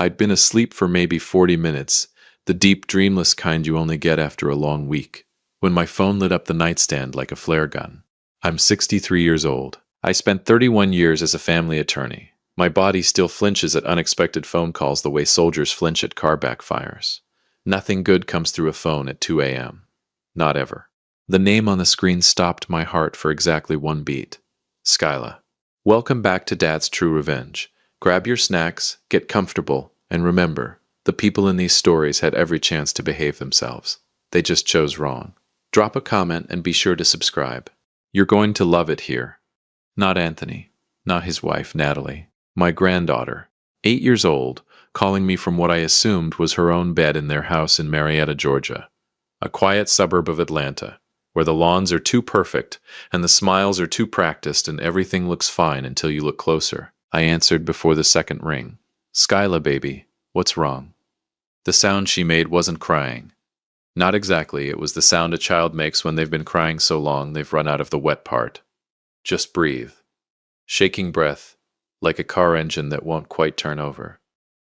I'd been asleep for maybe 40 minutes, the deep, dreamless kind you only get after a long week, when my phone lit up the nightstand like a flare gun. I'm 63 years old. I spent 31 years as a family attorney. My body still flinches at unexpected phone calls the way soldiers flinch at car backfires. Nothing good comes through a phone at 2 a.m. Not ever. The name on the screen stopped my heart for exactly one beat. Skyla. Welcome back to Dad's True Revenge. Grab your snacks, get comfortable, and remember, the people in these stories had every chance to behave themselves. They just chose wrong. Drop a comment and be sure to subscribe. You're going to love it here. Not Anthony. Not his wife, Natalie. My granddaughter, 8 years old, calling me from what I assumed was her own bed in their house in Marietta, Georgia, a quiet suburb of Atlanta, where the lawns are too perfect and the smiles are too practiced and everything looks fine until you look closer. I answered before the second ring. Skyla, baby, what's wrong? The sound she made wasn't crying. Not exactly, it was the sound a child makes when they've been crying so long they've run out of the wet part. Just breathe. Shaking breath, like a car engine that won't quite turn over.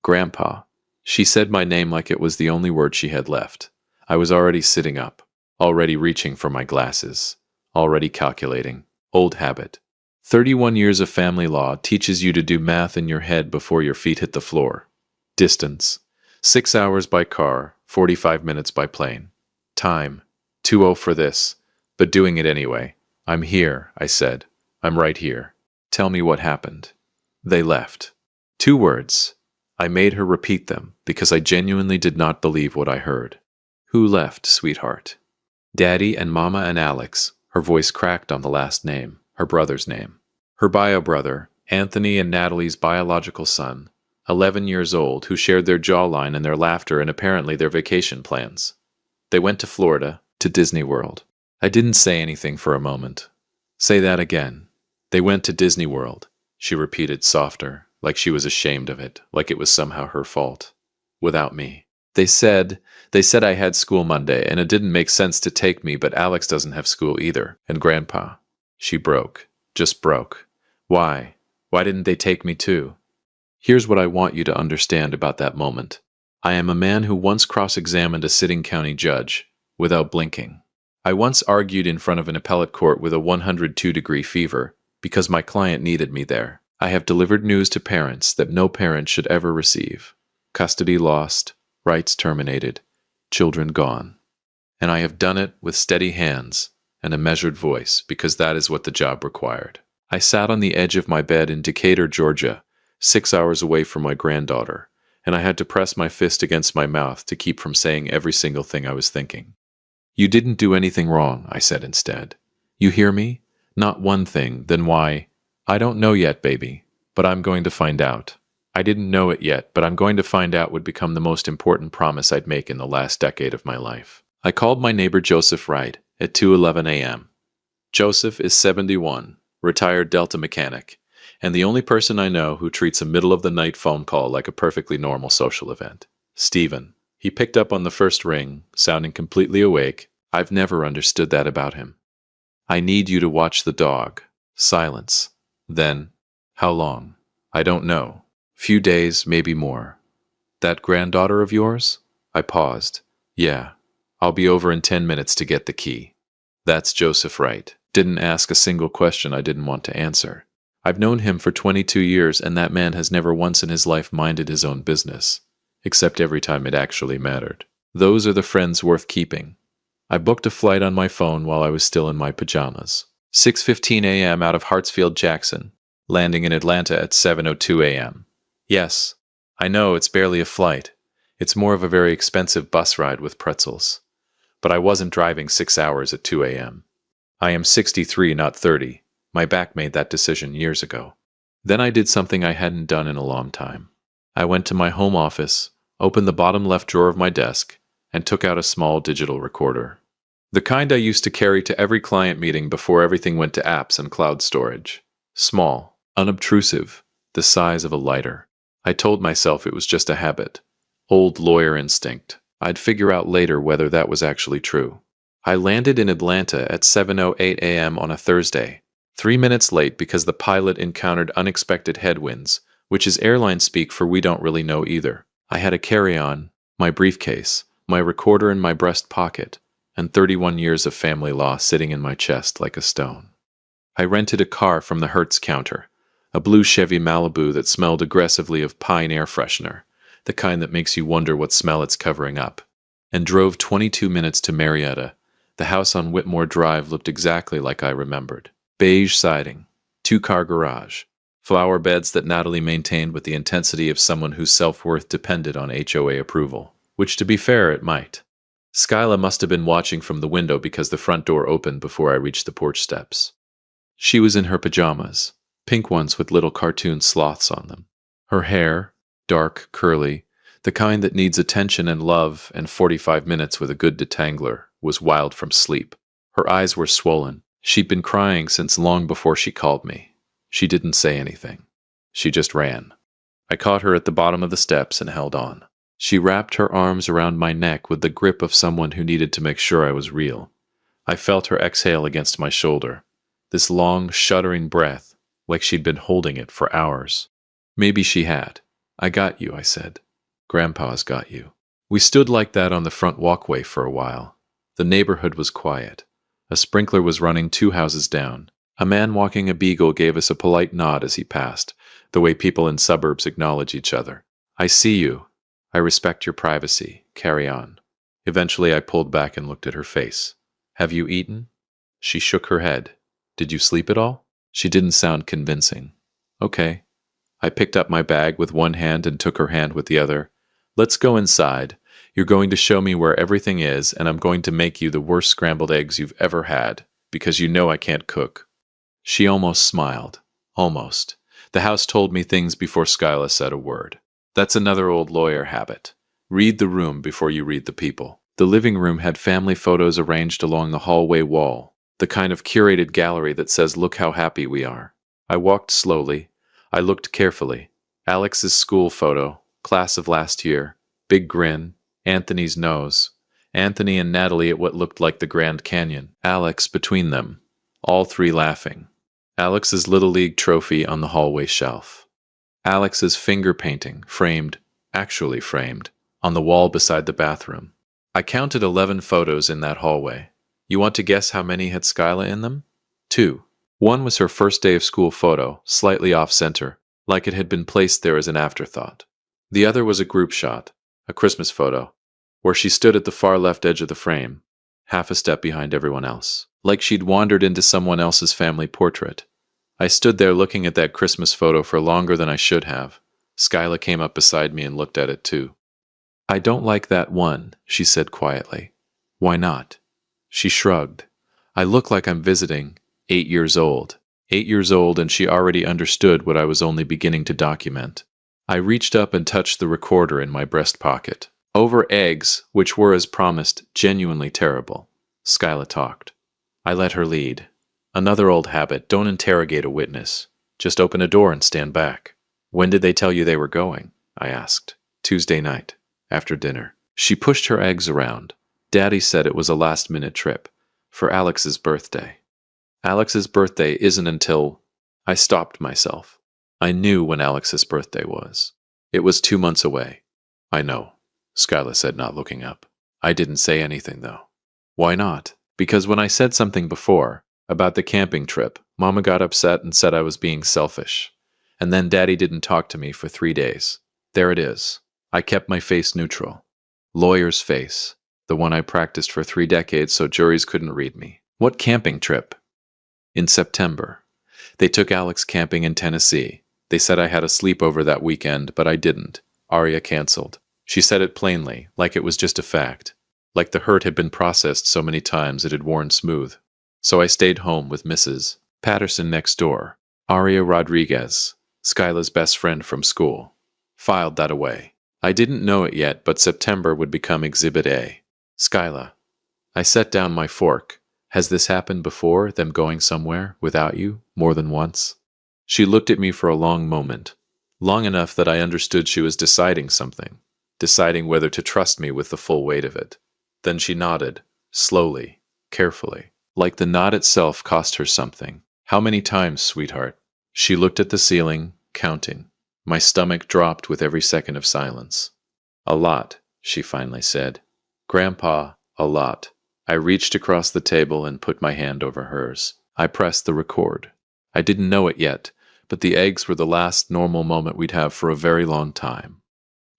Grandpa. She said my name like it was the only word she had left. I was already sitting up, already reaching for my glasses, already calculating. Old habit. 31 years of family law teaches you to do math in your head before your feet hit the floor. Distance. 6 hours by car, 45 minutes by plane. Time. 2:00 for this, but doing it anyway. I'm here, I said. I'm right here. Tell me what happened. They left. 2 words. I made her repeat them because I genuinely did not believe what I heard. Who left, sweetheart? Daddy and Mama and Alex. Her voice cracked on the last name, her brother's name. Her bio brother, Anthony and Natalie's biological son, 11 years old, who shared their jawline and their laughter and apparently their vacation plans. They went to Florida, to Disney World. I didn't say anything for a moment. Say that again. They went to Disney World, she repeated softer, like she was ashamed of it, like it was somehow her fault. Without me. They said I had school Monday, and it didn't make sense to take me, but Alex doesn't have school either, and Grandpa. She broke. Just broke. Why? Why didn't they take me too? Here's what I want you to understand about that moment. I am a man who once cross-examined a sitting county judge, without blinking. I once argued in front of an appellate court with a 102-degree fever, because my client needed me there. I have delivered news to parents that no parent should ever receive. Custody lost, rights terminated, children gone. And I have done it with steady hands and a measured voice because that is what the job required. I sat on the edge of my bed in Decatur, Georgia, 6 hours away from my granddaughter, and I had to press my fist against my mouth to keep from saying every single thing I was thinking. You didn't do anything wrong, I said instead. You hear me? Not one thing, then why? I don't know yet, baby, but I'm going to find out. I didn't know it yet, but I'm going to find out would become the most important promise I'd make in the last decade of my life. I called my neighbor Joseph Wright at 2:11 a.m. Joseph is 71, retired Delta mechanic, and the only person I know who treats a middle-of-the-night phone call like a perfectly normal social event. Stephen. He picked up on the first ring, sounding completely awake. I've never understood that about him. I need you to watch the dog. Silence. Then, how long? I don't know. Few days, maybe more. That granddaughter of yours? I paused. Yeah. I'll be over in 10 minutes to get the key. That's Joseph Wright. Didn't ask a single question I didn't want to answer. I've known him for 22 years, and that man has never once in his life minded his own business, except every time it actually mattered. Those are the friends worth keeping. I booked a flight on my phone while I was still in my pajamas. 6:15 a.m. out of Hartsfield, Jackson, landing in Atlanta at 7:02 a.m. Yes, I know it's barely a flight. It's more of a very expensive bus ride with pretzels. But I wasn't driving 6 hours at 2 a.m. I am 63, not 30. My back made that decision years ago. Then I did something I hadn't done in a long time. I went to my home office, opened the bottom left drawer of my desk, and took out a small digital recorder. The kind I used to carry to every client meeting before everything went to apps and cloud storage. Small, unobtrusive, the size of a lighter. I told myself it was just a habit. Old lawyer instinct. I'd figure out later whether that was actually true. I landed in Atlanta at 7:08 a.m. on a Thursday, 3 minutes late because the pilot encountered unexpected headwinds, which is airline speak for we don't really know either. I had a carry-on, my briefcase, my recorder in my breast pocket, and 31 years of family law sitting in my chest like a stone. I rented a car from the Hertz counter, a blue Chevy Malibu that smelled aggressively of pine air freshener, the kind that makes you wonder what smell it's covering up, and drove 22 minutes to Marietta. The house on Whitmore Drive looked exactly like I remembered. Beige siding, two-car garage, flower beds that Natalie maintained with the intensity of someone whose self-worth depended on HOA approval, which to be fair it might. Skyla must have been watching from the window because the front door opened before I reached the porch steps. She was in her pajamas, pink ones with little cartoon sloths on them. Her hair, dark, curly, the kind that needs attention and love and 45 minutes with a good detangler, was wild from sleep. Her eyes were swollen. She'd been crying since long before she called me. She didn't say anything. She just ran. I caught her at the bottom of the steps and held on. She wrapped her arms around my neck with the grip of someone who needed to make sure I was real. I felt her exhale against my shoulder. This long, shuddering breath, like she'd been holding it for hours. Maybe she had. I got you, I said. Grandpa's got you. We stood like that on the front walkway for a while. The neighborhood was quiet. A sprinkler was running 2 houses down. A man walking a beagle gave us a polite nod as he passed, the way people in suburbs acknowledge each other. I see you. I respect your privacy. Carry on. Eventually I pulled back and looked at her face. Have you eaten? She shook her head. Did you sleep at all? She didn't sound convincing. Okay. I picked up my bag with one hand and took her hand with the other. Let's go inside. You're going to show me where everything is, and I'm going to make you the worst scrambled eggs you've ever had, because you know I can't cook. She almost smiled. Almost. The house told me things before Skyla said a word. That's another old lawyer habit. Read the room before you read the people. The living room had family photos arranged along the hallway wall, the kind of curated gallery that says, look how happy we are. I walked slowly. I looked carefully. Alex's school photo, class of last year, big grin, Anthony's nose, Anthony and Natalie at what looked like the Grand Canyon, Alex between them, all 3 laughing. Alex's Little League trophy on the hallway shelf. Alex's finger painting, actually framed, on the wall beside the bathroom. I counted 11 photos in that hallway. You want to guess how many had Skyla in them? 2. One was her first day of school photo, slightly off-center, like it had been placed there as an afterthought. The other was a group shot, a Christmas photo, where she stood at the far left edge of the frame, half a step behind everyone else, like she'd wandered into someone else's family portrait. I stood there looking at that Christmas photo for longer than I should have. Skyla came up beside me and looked at it too. I don't like that one, she said quietly. Why not? She shrugged. I look like I'm visiting 8 years old. 8 years old, and she already understood what I was only beginning to document. I reached up and touched the recorder in my breast pocket. Over eggs, which were, as promised, genuinely terrible. Skyla talked. I let her lead. Another old habit, don't interrogate a witness. Just open a door and stand back. When did they tell you they were going? I asked. Tuesday night, after dinner. She pushed her eggs around. Daddy said it was a last-minute trip, for Alex's birthday. Alex's birthday isn't until... I stopped myself. I knew when Alex's birthday was. It was 2 months away. I know, Skyla said, not looking up. I didn't say anything, though. Why not? Because when I said something before, about the camping trip, Mama got upset and said I was being selfish. And then Daddy didn't talk to me for 3 days. There it is. I kept my face neutral. Lawyer's face. The one I practiced for 3 decades so juries couldn't read me. What camping trip? In September. They took Alex camping in Tennessee. They said I had a sleepover that weekend, but I didn't. Aria canceled. She said it plainly, like it was just a fact. Like the hurt had been processed so many times it had worn smooth. So I stayed home with Mrs. Patterson next door. Aria Rodriguez, Skyla's best friend from school. Filed that away. I didn't know it yet, but September would become Exhibit A. Skyla. I set down my fork. Has this happened before, them going somewhere, without you, more than once? She looked at me for a long moment. Long enough that I understood she was deciding something. Deciding whether to trust me with the full weight of it. Then she nodded, slowly, carefully. Like the nod itself cost her something. How many times, sweetheart? She looked at the ceiling, counting. My stomach dropped with every second of silence. A lot, she finally said. Grandpa, a lot. I reached across the table and put my hand over hers. I pressed the record. I didn't know it yet, but the eggs were the last normal moment we'd have for a very long time.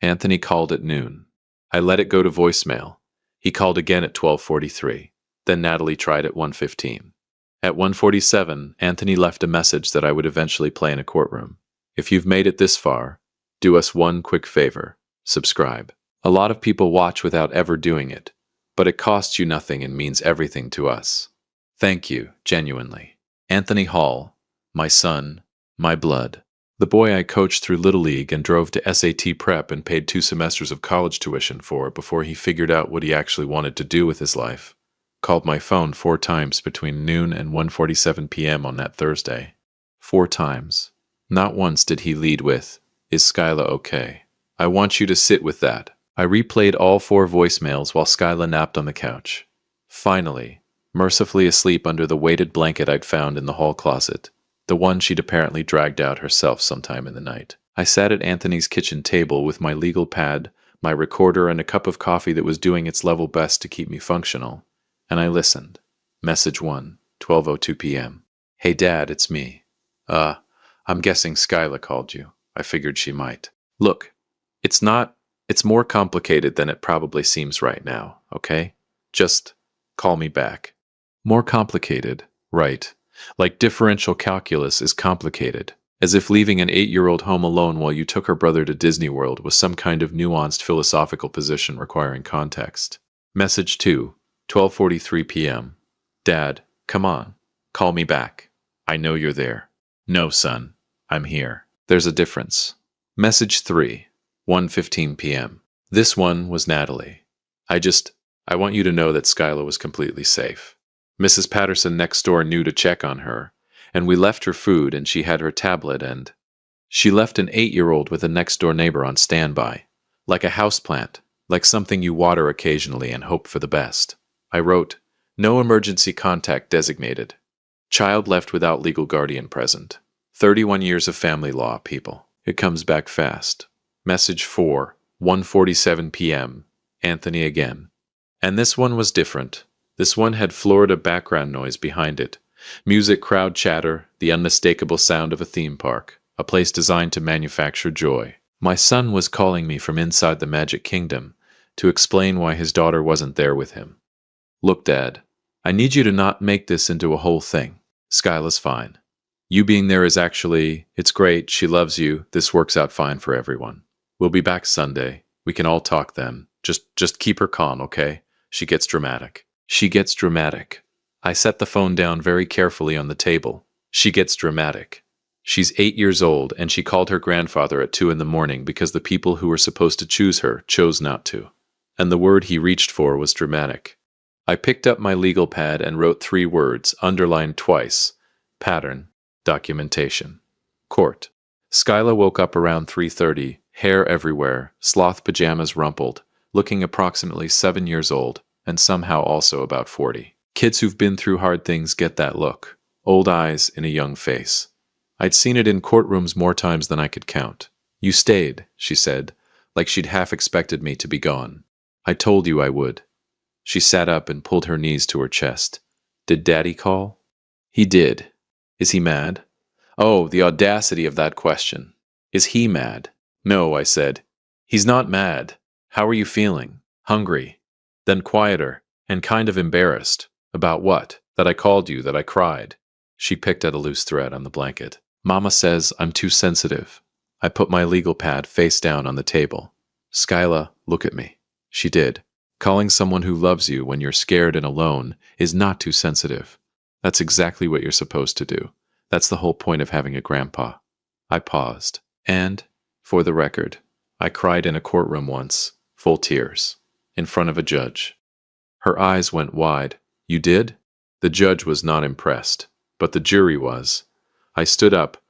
Anthony called at noon. I let it go to voicemail. He called again at 12:43. Then Natalie tried at 1:15. At 1:47, Anthony left a message that I would eventually play in a courtroom. If you've made it this far, do us one quick favor. Subscribe. A lot of people watch without ever doing it, but it costs you nothing and means everything to us. Thank you, genuinely. Anthony Hall, my son, my blood. The boy I coached through Little League and drove to SAT prep and paid 2 semesters of college tuition for before he figured out what he actually wanted to do with his life. Called my phone 4 times between noon and 1:47 p.m. on that Thursday. 4 times. Not once did he lead with, "Is Skyla okay?" I want you to sit with that. I replayed all 4 voicemails while Skyla napped on the couch. Finally, mercifully asleep under the weighted blanket I'd found in the hall closet, the one she'd apparently dragged out herself sometime in the night. I sat at Anthony's kitchen table with my legal pad, my recorder, and a cup of coffee that was doing its level best to keep me functional. And I listened. Message 1, 12:02 p.m. Hey Dad, it's me. I'm guessing Skyla called you. I figured she might. Look, it's more complicated than it probably seems right now, okay? Just call me back. More complicated, right. Like differential calculus is complicated. As if leaving an 8-year-old home alone while you took her brother to Disney World was some kind of nuanced philosophical position requiring context. Message 2, 12:43 p.m. Dad, come on. Call me back. I know you're there. No, son. I'm here. There's a difference. Message 3, 1:15 p.m. This one was Natalie. I want you to know that Skyla was completely safe. Mrs. Patterson next door knew to check on her, and we left her food and she had her tablet and she left an 8-year-old with a next-door neighbor on standby, like a houseplant, like something you water occasionally and hope for the best. I wrote, no emergency contact designated. Child left without legal guardian present. 31 years of family law, people. It comes back fast. Message 4, 1:47 p.m. Anthony again. And this one was different. This one had Florida background noise behind it. Music, crowd chatter, the unmistakable sound of a theme park, a place designed to manufacture joy. My son was calling me from inside the Magic Kingdom to explain why his daughter wasn't there with him. Look, Dad, I need you to not make this into a whole thing. Skyla's fine. You being there is it's great, she loves you, this works out fine for everyone. We'll be back Sunday. We can all talk then. Just keep her calm, okay? She gets dramatic. She gets dramatic. I set the phone down very carefully on the table. She gets dramatic. She's 8 years old, and she called her grandfather at 2 in the morning because the people who were supposed to choose her chose not to. And the word he reached for was dramatic. I picked up my legal pad and wrote 3 words, underlined twice. Pattern. Documentation. Court. Skyla woke up around 3:30, hair everywhere, sloth pajamas rumpled, looking approximately 7 years old, and somehow also about 40. Kids who've been through hard things get that look. Old eyes in a young face. I'd seen it in courtrooms more times than I could count. You stayed, she said, like she'd half expected me to be gone. I told you I would. She sat up and pulled her knees to her chest. Did Daddy call? He did. Is he mad? Oh, the audacity of that question. Is he mad? No, I said. He's not mad. How are you feeling? Hungry. Then quieter, and kind of embarrassed. About what? That I called you, that I cried. She picked at a loose thread on the blanket. Mama says I'm too sensitive. I put my legal pad face down on the table. Skyla, look at me. She did. Calling someone who loves you when you're scared and alone is not too sensitive. That's exactly what you're supposed to do. That's the whole point of having a grandpa. I paused. And, for the record, I cried in a courtroom once, full tears, in front of a judge. Her eyes went wide. You did? The judge was not impressed, but the jury was. I stood up.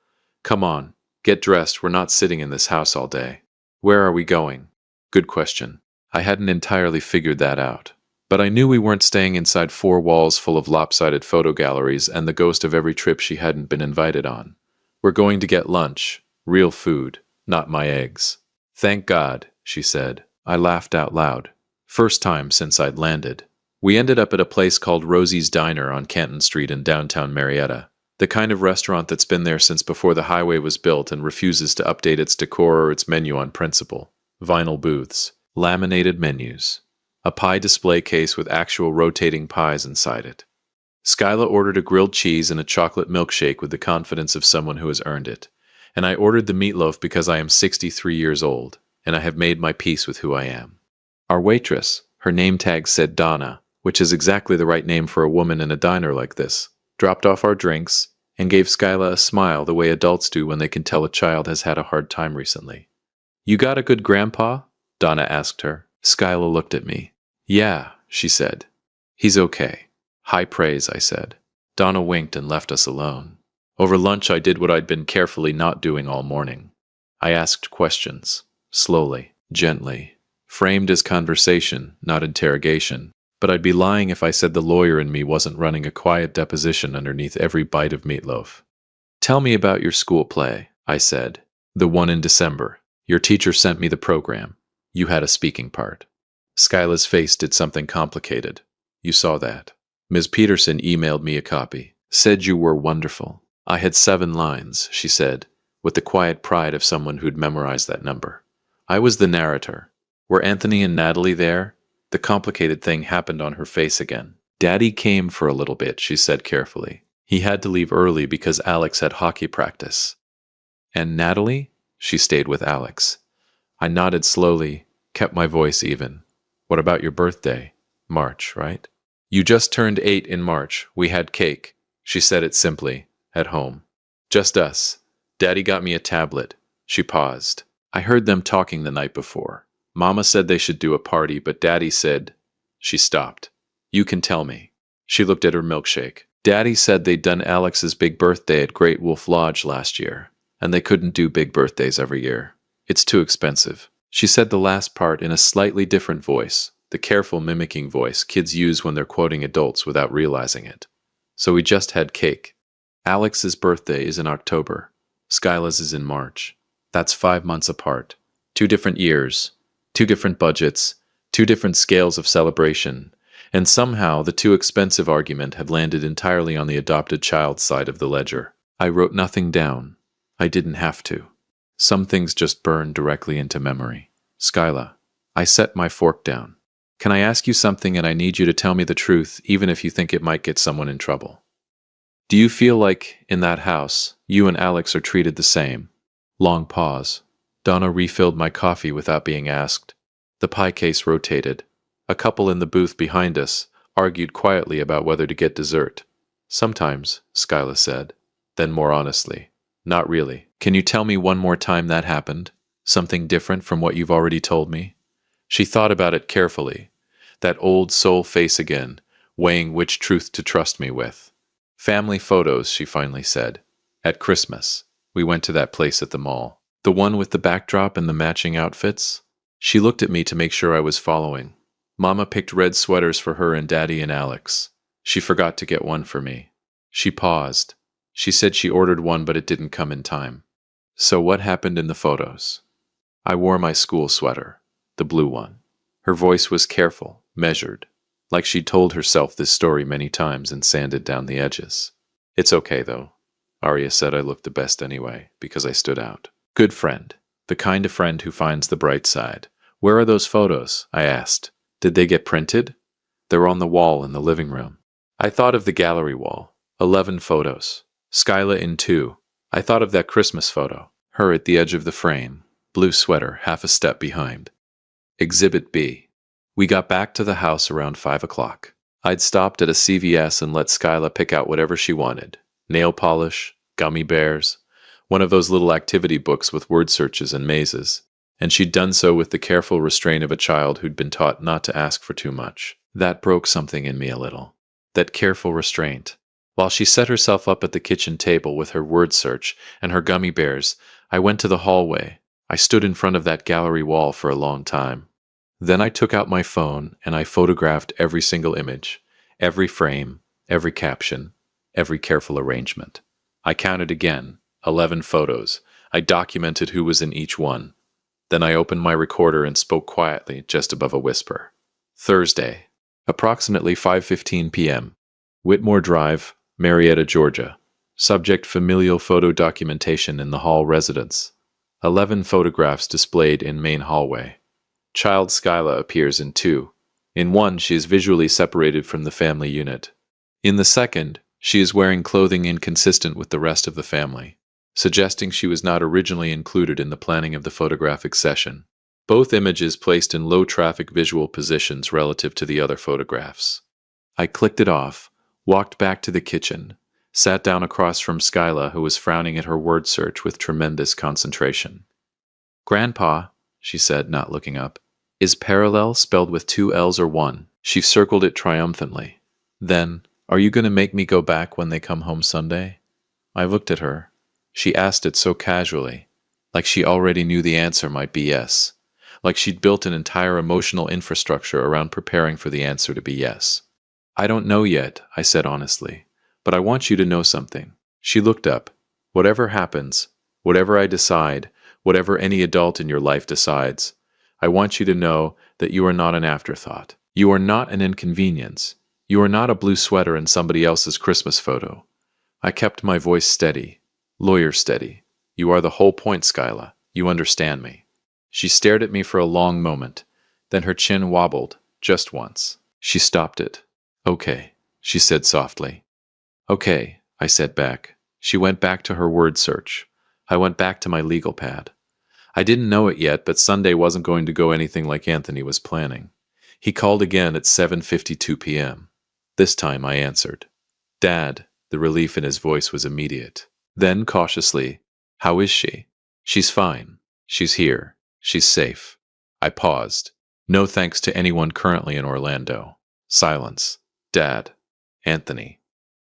Come on, get dressed, we're not sitting in this house all day. Where are we going? Good question. I hadn't entirely figured that out. But I knew we weren't staying inside 4 walls full of lopsided photo galleries and the ghost of every trip she hadn't been invited on. We're going to get lunch, real food. not my eggs. Thank God, she said. I laughed out loud. First time since I'd landed. We ended up at a place called Rosie's Diner on Canton Street in downtown Marietta. The kind of restaurant that's been there since before the highway was built and refuses to update its decor or its menu on principle. Vinyl booths, laminated menus, a pie display case with actual rotating pies inside it. Skyla ordered a grilled cheese and a chocolate milkshake with the confidence of someone who has earned it. And I ordered the meatloaf because I am 63 years old, and I have made my peace with who I am. Our waitress, her name tag said Donna, which is exactly the right name for a woman in a diner like this, dropped off our drinks and gave Skyla a smile the way adults do when they can tell a child has had a hard time recently. You got a good grandpa? Donna asked her. Skyla looked at me. Yeah, she said. He's okay. High praise, I said. Donna winked and left us alone. Over lunch, I did what I'd been carefully not doing all morning. I asked questions, slowly, gently, framed as conversation, not interrogation, but I'd be lying if I said the lawyer in me wasn't running a quiet deposition underneath every bite of meatloaf. Tell me about your school play, I said. The one in December. Your teacher sent me the program. You had a speaking part. Skyla's face did something complicated. You saw that. Ms. Peterson emailed me a copy. Said you were wonderful. I had 7 lines, she said, with the quiet pride of someone who'd memorized that number. I was the narrator. Were Anthony and Natalie there? The complicated thing happened on her face again. Daddy came for a little bit, she said carefully. He had to leave early because Alex had hockey practice. And Natalie? She stayed with Alex. I nodded slowly, kept my voice even. What about your birthday? March, right? You just turned 8 in March. We had cake. She said it simply, at home. Just us. Daddy got me a tablet. She paused. I heard them talking the night before. Mama said they should do a party, but Daddy said... She stopped. You can tell me. She looked at her milkshake. Daddy said they'd done Alex's big birthday at Great Wolf Lodge last year, and they couldn't do big birthdays every year. It's too expensive. She said the last part in a slightly different voice, the careful mimicking voice kids use when they're quoting adults without realizing it. So we just had cake. Alex's birthday is in October. Skyla's is in March. That's 5 months apart. 2 different years, 2 different budgets, 2 different scales of celebration, and somehow the too expensive argument had landed entirely on the adopted child's side of the ledger. I wrote nothing down. I didn't have to. Some things just burned directly into memory. Skyla, I set my fork down. Can I ask you something, and I need you to tell me the truth, even if you think it might get someone in trouble? Do you feel like, in that house, you and Alex are treated the same? Long pause. Donna refilled my coffee without being asked. The pie case rotated. A couple in the booth behind us argued quietly about whether to get dessert. Sometimes, Skyla said. Then more honestly. Not really. Can you tell me one more time that happened? Something different from what you've already told me? She thought about it carefully. That old soul face again, weighing which truth to trust me with. Family photos, she finally said. At Christmas. We went to that place at the mall. The one with the backdrop and the matching outfits? She looked at me to make sure I was following. Mama picked red sweaters for her and Daddy and Alex. She forgot to get one for me. She paused. She said she ordered one, but it didn't come in time. So what happened in the photos? I wore my school sweater, the blue one. Her voice was careful, measured, like she'd told herself this story many times and sanded down the edges. It's okay, though. Arya said I looked the best anyway, because I stood out. Good friend. The kind of friend who finds the bright side. Where are those photos? I asked. Did they get printed? They're on the wall in the living room. I thought of the gallery wall. 11 photos. Skyla in 2. I thought of that Christmas photo. Her at the edge of the frame. Blue sweater, half a step behind. Exhibit B. We got back to the house around 5 o'clock. I'd stopped at a CVS and let Skyla pick out whatever she wanted. Nail polish, gummy bears, one of those little activity books with word searches and mazes. And she'd done so with the careful restraint of a child who'd been taught not to ask for too much. That broke something in me a little. That careful restraint. While she set herself up at the kitchen table with her word search and her gummy bears, I went to the hallway. I stood in front of that gallery wall for a long time. Then I took out my phone and I photographed every single image, every frame, every caption, every careful arrangement. I counted again, 11 photos, I documented who was in each one. Then I opened my recorder and spoke quietly, just above a whisper. Thursday, approximately 5:15 p.m. Whitmore Drive, Marietta, Georgia. Subject familial photo documentation in the hall residence. 11 photographs displayed in main hallway. Child Skyla appears in 2. In 1, she is visually separated from the family unit. In the second, she is wearing clothing inconsistent with the rest of the family, suggesting she was not originally included in the planning of the photographic session. Both images placed in low-traffic visual positions relative to the other photographs. I clicked it off, walked back to the kitchen, sat down across from Skyla, who was frowning at her word search with tremendous concentration. "Grandpa," she said, not looking up, "is parallel spelled with 2 L's or 1? She circled it triumphantly. Then, "Are you going to make me go back when they come home Sunday?" I looked at her. She asked it so casually, like she already knew the answer might be yes, like she'd built an entire emotional infrastructure around preparing for the answer to be yes. "I don't know yet," I said honestly, "but I want you to know something." She looked up. "Whatever happens, whatever I decide, whatever any adult in your life decides, I want you to know that you are not an afterthought. You are not an inconvenience. You are not a blue sweater in somebody else's Christmas photo." I kept my voice steady, lawyer steady. "You are the whole point, Skyla. You understand me." She stared at me for a long moment. Then her chin wobbled, just once. She stopped it. "Okay," she said softly. "Okay," I said back. She went back to her word search. I went back to my legal pad. I didn't know it yet, but Sunday wasn't going to go anything like Anthony was planning. He called again at 7:52 p.m. This time I answered. "Dad," the relief in his voice was immediate. Then, cautiously, "How is she?" "She's fine. She's here. She's safe." I paused. No thanks to anyone currently in Orlando. Silence. "Dad. Anthony."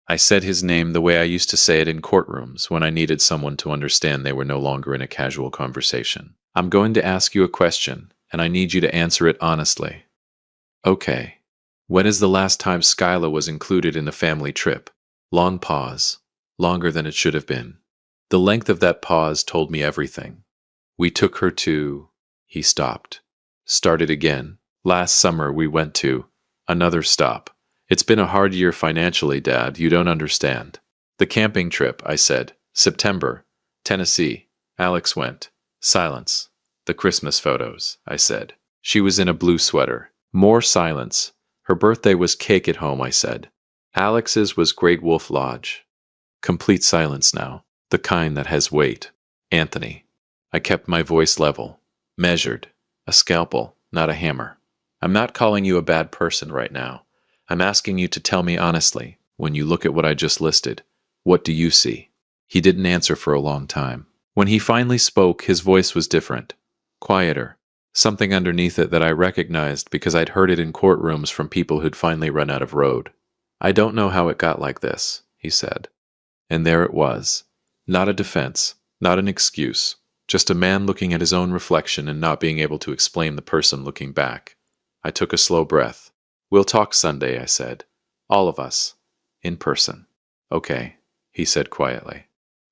I said his name the way I used to say it in courtrooms when I needed someone to understand they were no longer in a casual conversation. "I'm going to ask you a question, and I need you to answer it honestly." "Okay. When is the last time Skyla was included in a family trip?" Long pause. Longer than it should have been. The length of that pause told me everything. "We took her to..." He stopped. Started again. "Last summer we went to..." Another stop. "It's been a hard year financially, Dad. You don't understand." "The camping trip," I said. "September. Tennessee. Alex went." Silence. "The Christmas photos," I said. "She was in a blue sweater." More silence. "Her birthday was cake at home," I said. "Alex's was Great Wolf Lodge." Complete silence now. The kind that has weight. "Anthony." I kept my voice level. Measured. A scalpel, not a hammer. "I'm not calling you a bad person right now. I'm asking you to tell me honestly, when you look at what I just listed, what do you see?" He didn't answer for a long time. When he finally spoke, his voice was different. Quieter. Something underneath it that I recognized because I'd heard it in courtrooms from people who'd finally run out of road. "I don't know how it got like this," he said. And there it was. Not a defense, not an excuse, just a man looking at his own reflection and not being able to explain the person looking back. I took a slow breath. "We'll talk Sunday," I said. "All of us. In person." "Okay," he said quietly.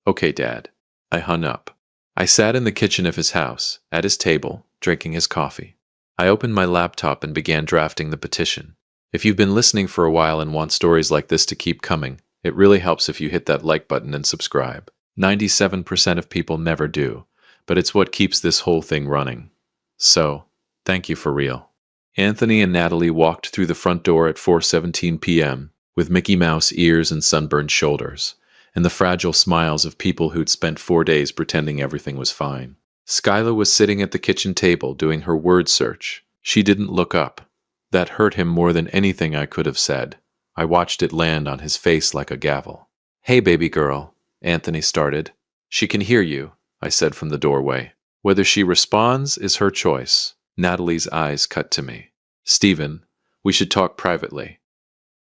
"Okay, Dad." I hung up. I sat in the kitchen of his house, at his table, drinking his coffee. I opened my laptop and began drafting the petition. If you've been listening for a while and want stories like this to keep coming, it really helps if you hit that like button and subscribe. 97% of people never do, but it's what keeps this whole thing running. So, thank you for real. Anthony and Natalie walked through the front door at 4:17 p.m. with Mickey Mouse ears and sunburned shoulders, and the fragile smiles of people who'd spent 4 days pretending everything was fine. Skyla was sitting at the kitchen table doing her word search. She didn't look up. That hurt him more than anything I could have said. I watched it land on his face like a gavel. "Hey, baby girl," Anthony started. "She can hear you," I said from the doorway. "Whether she responds is her choice." Natalie's eyes cut to me. "Stephen, we should talk privately."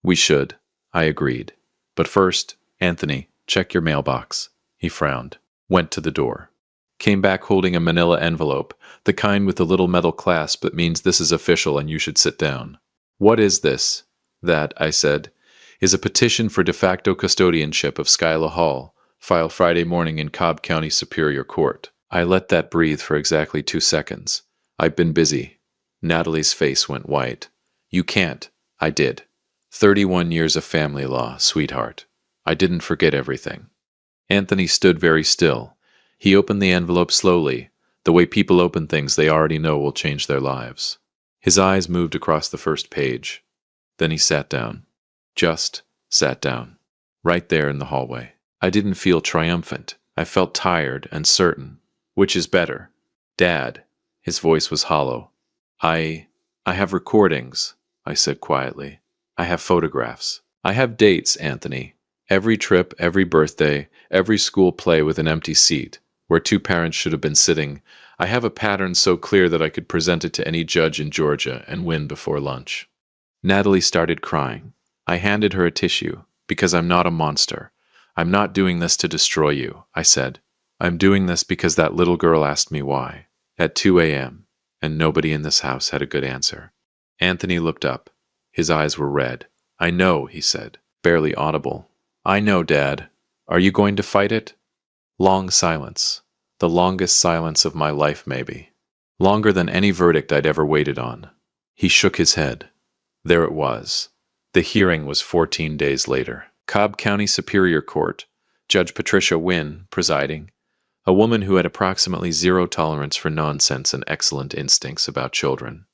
"We should," I agreed. "But first, Anthony, check your mailbox." He frowned, went to the door. Came back holding a manila envelope, the kind with the little metal clasp that means this is official and you should sit down. "What is this?" "That," I said, "is a petition for de facto custodianship of Skyla Hall, File Friday morning in Cobb County Superior Court. I let that breathe for exactly 2 seconds. I've been busy. Natalie's face went white. You can't. I did. 31 years of family law, sweetheart. I didn't forget everything. Anthony stood very still. He opened the envelope slowly, the way people open things they already know will change their lives. His eyes moved across the first page. Then he sat down. Just sat down. Right there in the hallway. I didn't feel triumphant. I felt tired and certain. Which is better? Dad. His voice was hollow. I have recordings, I said quietly. I have photographs. I have dates, Anthony. Every trip, every birthday, every school play with an empty seat, where two parents should have been sitting. I have a pattern so clear that I could present it to any judge in Georgia and win before lunch. Natalie started crying. I handed her a tissue, because I'm not a monster. I'm not doing this to destroy you, I said. I'm doing this because that little girl asked me why, at 2 a.m., and nobody in this house had a good answer. Anthony looked up. His eyes were red. I know, he said, barely audible. I know, Dad. Are you going to fight it? Long silence. The longest silence of my life, maybe. Longer than any verdict I'd ever waited on. He shook his head. There it was. The hearing was 14 days later. Cobb County Superior Court. Judge Patricia Wynn, presiding. A woman who had approximately zero tolerance for nonsense and excellent instincts about children.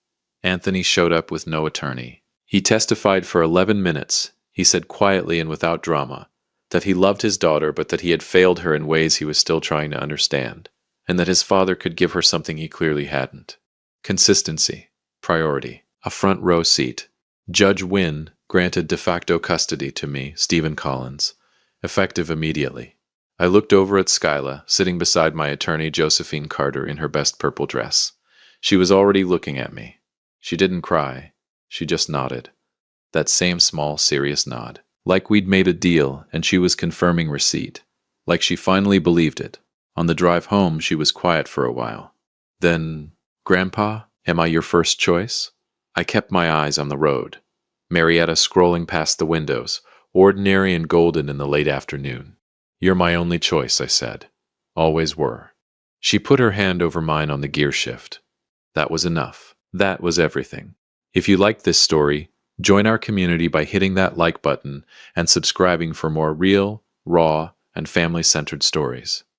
Anthony showed up with no attorney. He testified for 11 minutes. He said quietly and without drama that he loved his daughter but that he had failed her in ways he was still trying to understand, and that his father could give her something he clearly hadn't. Consistency. Priority. A front row seat. Judge Wynn granted de facto custody to me, Stephen Collins, effective immediately. I looked over at Skyla, sitting beside my attorney Josephine Carter in her best purple dress. She was already looking at me. She didn't cry. She just nodded. That same small, serious nod. Like we'd made a deal and she was confirming receipt. Like she finally believed it. On the drive home, she was quiet for a while. Then, Grandpa, am I your first choice? I kept my eyes on the road. Marietta scrolling past the windows, ordinary and golden in the late afternoon. You're my only choice, I said. Always were. She put her hand over mine on the gear shift. That was enough. That was everything. If you liked this story, join our community by hitting that like button and subscribing for more real, raw, and family-centered stories.